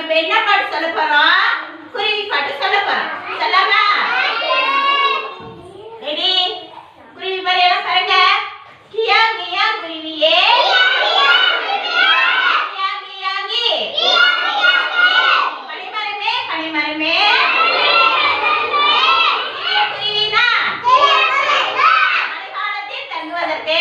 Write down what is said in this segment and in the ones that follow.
இப்ப என்ன பாட்டு சொல்ல போறோம்? குருவி பாட்டு சொல்ல போறோம். சொல்லலாமா? ரெடி? குருவி பாரு, எல்லாம் பாருங்க. கியா கியா குருவியே, கியா கியா கி, பனிமரமே பனிமரமே, குருவினா மழைக்காலத்தில் தங்குவதற்கு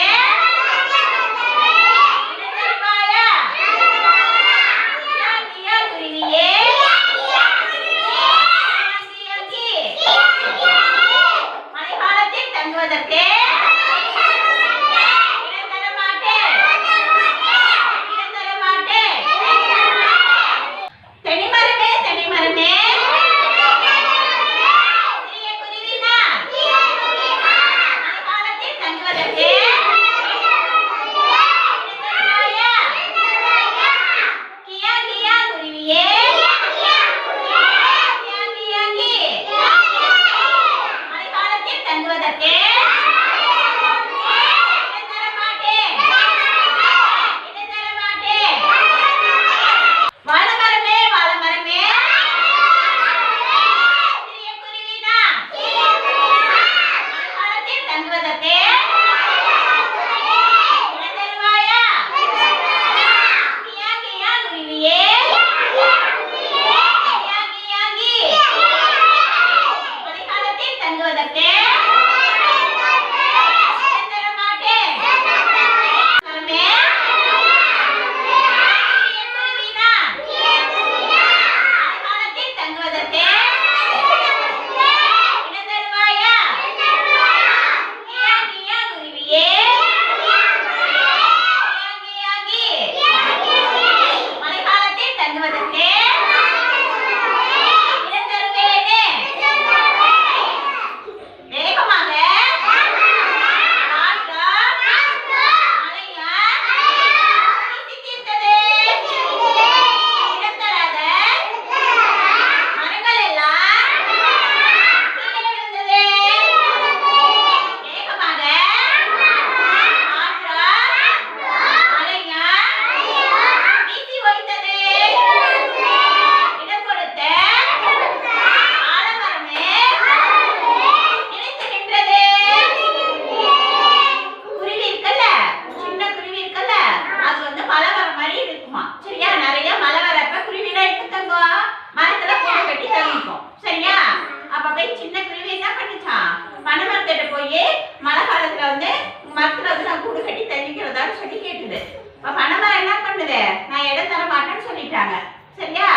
சரியா?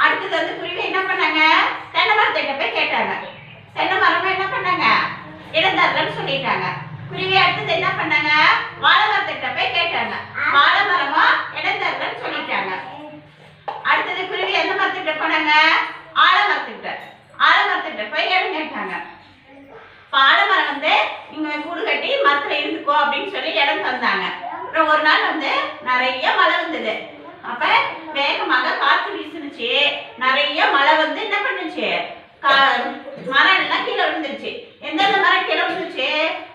அடுத்தது வந்து குருவி என்ன பண்ணாங்க? தென்னை மரத்திட்ட போய் கேட்டாங்க. தென்னை மரமா என்ன பண்ணாங்க? இடம் தரலன்னு சொல்லிட்டாங்க. குருவி அடுத்தது என்ன பண்ணாங்க? வாழை மரத்திட்ட போய் கேட்டாங்க. வாழை மரமா இடம் தரலன்னு சொல்லிட்டாங்க. அடுத்தது குருவி எந்த மரத்திட்ட போனாங்க? ஆலமரத்திட்ட. ஆலமரத்திட்ட போய் இடம் கேட்டாங்க. ஆலமரம் வந்து இங்க கூடு கட்டி மரத்துல இருந்துக்கோ அப்படின்னு சொல்லி இடம் தந்தாங்க. அப்புறம் ஒரு நாள் வந்து நிறைய மழை வந்தது. அப்ப வேகமாக காற்று வீசுனுச்சு. நிறைய மழை வந்து என்ன பண்ணுச்சு? மரம் எல்லாம் கீழே விழுந்துருச்சு. எந்தெந்த மரம் கீழே விழுந்துச்சு?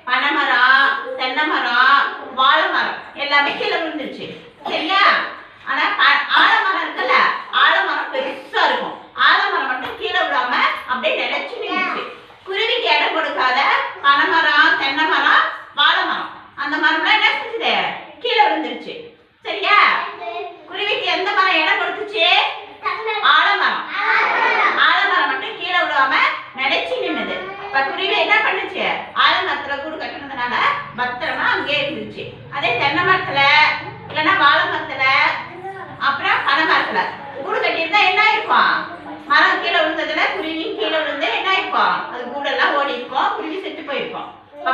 பனைமரம், தென்னை மரம், வாழை மரம் எல்லாமே கீழே விழுந்துருச்சு. சரியா? ஆனா ஆலமரம் இருக்குல்ல, ஆலமரம் பெருசா இருக்கும். ஆலமரம் மட்டும் கீழே விடாம அப்படியே நினைச்சு நின்றுச்சு. குருவிக்கு இடம் கொடுக்காத பனைமரம், தென்னை மரம், வாழை மரம் அந்த மரம்லாம் என்ன செஞ்சுது? கீழே விழுந்துருச்சு. சரியா? குருவிக்கு எந்த மரம் இடம் கொடுத்துச்சு? ஆலமரம். ஆலமரம் மட்டும் கீழே விடாம நினைச்சு நின்னுது. இப்ப குருவி என்ன பண்ணுச்சு? ஆலமரத்துல கூடு கட்டினதுனால பத்திரமா அங்கே இருந்துச்சு. அதே தென்னை மரத்துல இல்லைன்னா வாழை மரத்துல அப்புறம் பனை மரத்துல கூடு கட்டியிருந்தா என்ன இருக்கும்? மரம் கீழே விழுந்ததுல குருவியும் கீழே விழுந்து என்ன இருக்கும்? அது கூடெல்லாம் ஓடி இருக்கும், குருவி செத்து போயிருக்கும். இப்ப